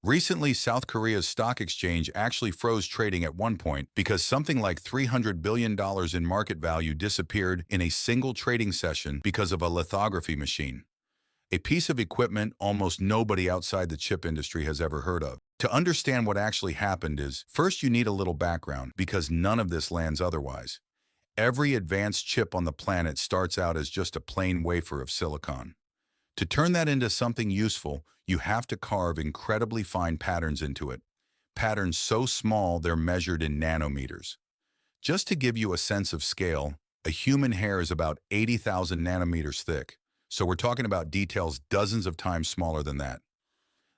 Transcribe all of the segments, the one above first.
Recently, South Korea's stock exchange actually froze trading at one point because something like $300 billion in market value disappeared in a single trading session because of a lithography machine, a piece of equipment almost nobody outside the chip industry has ever heard of. To understand what actually happened is, first you need a little background because none of this lands otherwise. Every advanced chip on the planet starts out as just a plain wafer of silicon. To turn that into something useful, you have to carve incredibly fine patterns into it. Patterns so small they're measured in nanometers. Just to give you a sense of scale, a human hair is about 80,000 nanometers thick. So we're talking about details dozens of times smaller than that.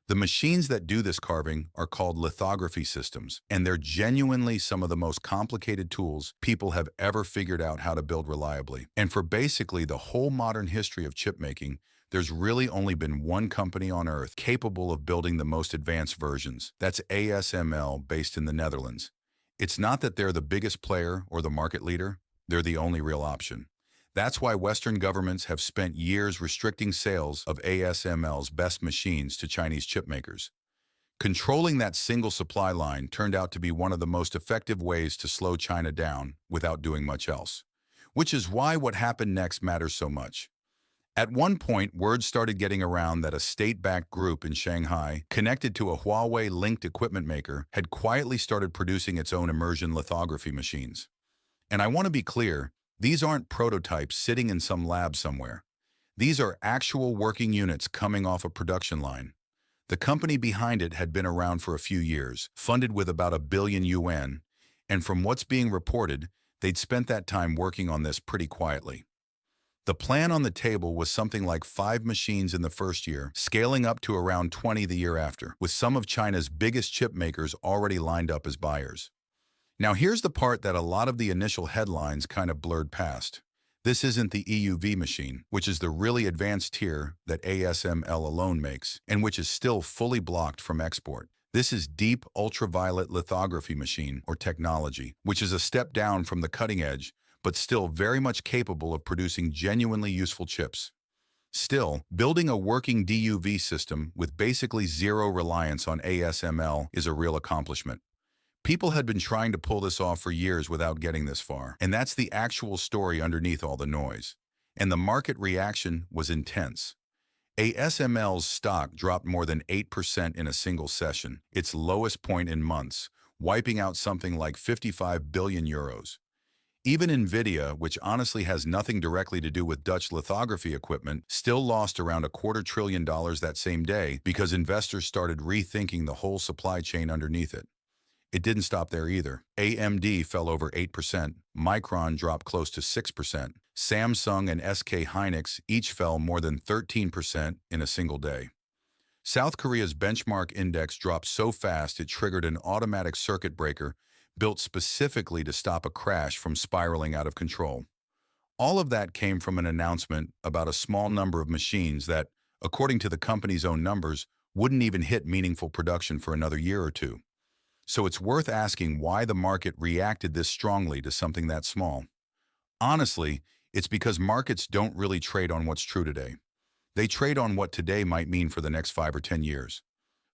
The machines that do this carving are called lithography systems, and they're genuinely some of the most complicated tools people have ever figured out how to build reliably. And for basically the whole modern history of chip making, there's really only been one company on Earth capable of building the most advanced versions. That's ASML, based in the Netherlands. It's not that they're the biggest player or the market leader, they're the only real option. That's why Western governments have spent years restricting sales of ASML's best machines to Chinese chipmakers. Controlling that single supply line turned out to be one of the most effective ways to slow China down without doing much else. Which is why what happened next matters so much. At one point, word started getting around that a state-backed group in Shanghai, connected to a Huawei-linked equipment maker, had quietly started producing its own immersion lithography machines. And I want to be clear, these aren't prototypes sitting in some lab somewhere. These are actual working units coming off a production line. The company behind it had been around for a few years, funded with about $1 billion, and from what's being reported, they'd spent that time working on this pretty quietly. The plan on the table was something like 5 machines in the first year, scaling up to around 20 the year after, with some of China's biggest chip makers already lined up as buyers. Now here's the part that a lot of the initial headlines kind of blurred past. This isn't the EUV machine, which is the really advanced tier that ASML alone makes, and which is still fully blocked from export. This is deep ultraviolet lithography machine, or technology, which is a step down from the cutting edge, but still very much capable of producing genuinely useful chips. Still, building a working DUV system with basically zero reliance on ASML is a real accomplishment. People had been trying to pull this off for years without getting this far, and that's the actual story underneath all the noise. And the market reaction was intense. ASML's stock dropped more than 8% in a single session, its lowest point in months, wiping out something like 55 billion euros. Even Nvidia, which honestly has nothing directly to do with Dutch lithography equipment, still lost around $250 billion that same day because investors started rethinking the whole supply chain underneath it. It didn't stop there either. AMD fell over 8%, Micron dropped close to 6%, Samsung and SK Hynix each fell more than 13% in a single day. South Korea's benchmark index dropped so fast it triggered an automatic circuit breaker built specifically to stop a crash from spiraling out of control. All of that came from an announcement about a small number of machines that, according to the company's own numbers, wouldn't even hit meaningful production for another year or two. So it's worth asking why the market reacted this strongly to something that small. Honestly, it's because markets don't really trade on what's true today. They trade on what today might mean for the next 5 or 10 years.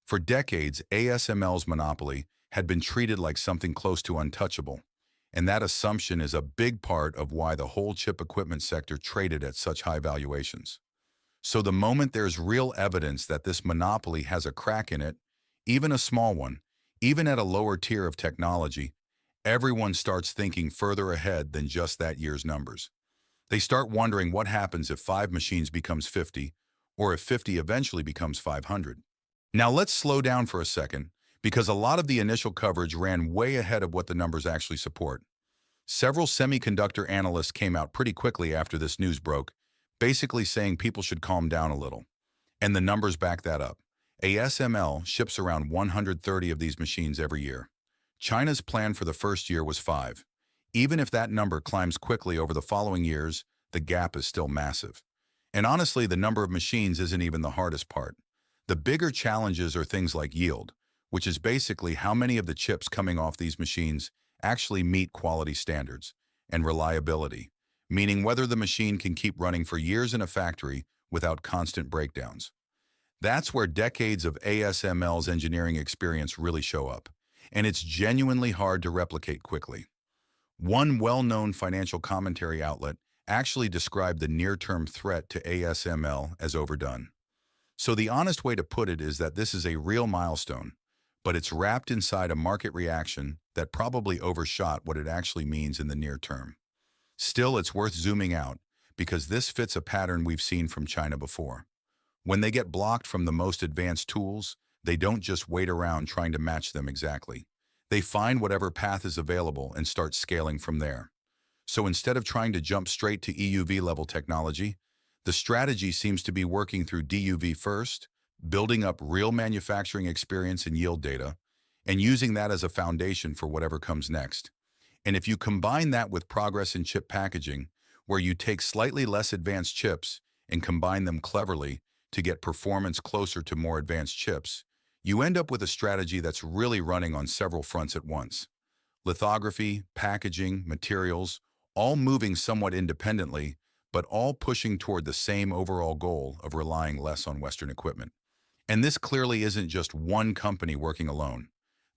For decades, ASML's monopoly had been treated like something close to untouchable, and that assumption is a big part of why the whole chip equipment sector traded at such high valuations. So the moment there's real evidence that this monopoly has a crack in it, even a small one, even at a lower tier of technology, everyone starts thinking further ahead than just that year's numbers. They start wondering what happens if 5 machines becomes 50, or if 50 eventually becomes 500. Now let's slow down for a second, because a lot of the initial coverage ran way ahead of what the numbers actually support. Several semiconductor analysts came out pretty quickly after this news broke, basically saying people should calm down a little. And the numbers back that up. ASML ships around 130 of these machines every year. China's plan for the first year was 5. Even if that number climbs quickly over the following years, the gap is still massive. And honestly, the number of machines isn't even the hardest part. The bigger challenges are things like yield, which is basically how many of the chips coming off these machines actually meet quality standards, and reliability, meaning whether the machine can keep running for years in a factory without constant breakdowns. That's where decades of ASML's engineering experience really show up, and it's genuinely hard to replicate quickly. One well-known financial commentary outlet actually described the near-term threat to ASML as overdone. So the honest way to put it is that this is a real milestone, but it's wrapped inside a market reaction that probably overshot what it actually means in the near term. Still, it's worth zooming out because this fits a pattern we've seen from China before. When they get blocked from the most advanced tools, they don't just wait around trying to match them exactly. They find whatever path is available and start scaling from there. So instead of trying to jump straight to EUV level technology, the strategy seems to be working through DUV first, building up real manufacturing experience and yield data, and using that as a foundation for whatever comes next. And if you combine that with progress in chip packaging, where you take slightly less advanced chips and combine them cleverly to get performance closer to more advanced chips, you end up with a strategy that's really running on several fronts at once. Lithography, packaging, materials, all moving somewhat independently, but all pushing toward the same overall goal of relying less on Western equipment. And this clearly isn't just one company working alone.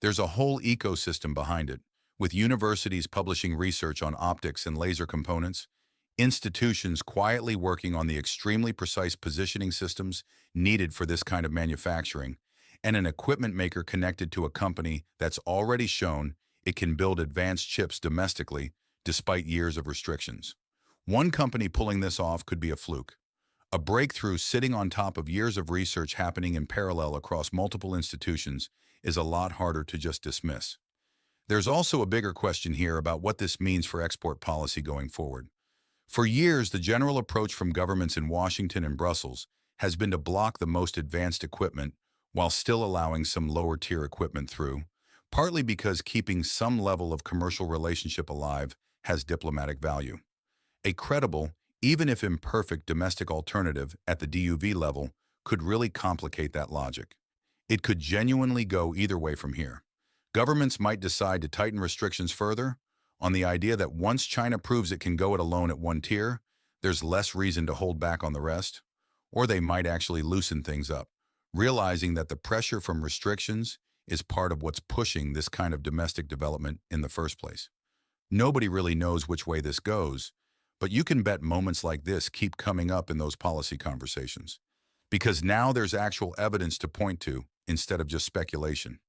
There's a whole ecosystem behind it, with universities publishing research on optics and laser components, institutions quietly working on the extremely precise positioning systems needed for this kind of manufacturing, and an equipment maker connected to a company that's already shown it can build advanced chips domestically despite years of restrictions. One company pulling this off could be a fluke. A breakthrough sitting on top of years of research happening in parallel across multiple institutions is a lot harder to just dismiss. There's also a bigger question here about what this means for export policy going forward. For years, the general approach from governments in Washington and Brussels has been to block the most advanced equipment while still allowing some lower-tier equipment through, partly because keeping some level of commercial relationship alive has diplomatic value. A credible, even if imperfect, domestic alternative at the DUV level could really complicate that logic. It could genuinely go either way from here. Governments might decide to tighten restrictions further on the idea that once China proves it can go it alone at one tier, there's less reason to hold back on the rest, or they might actually loosen things up, realizing that the pressure from restrictions is part of what's pushing this kind of domestic development in the first place. Nobody really knows which way this goes, but you can bet moments like this keep coming up in those policy conversations, because now there's actual evidence to point to instead of just speculation.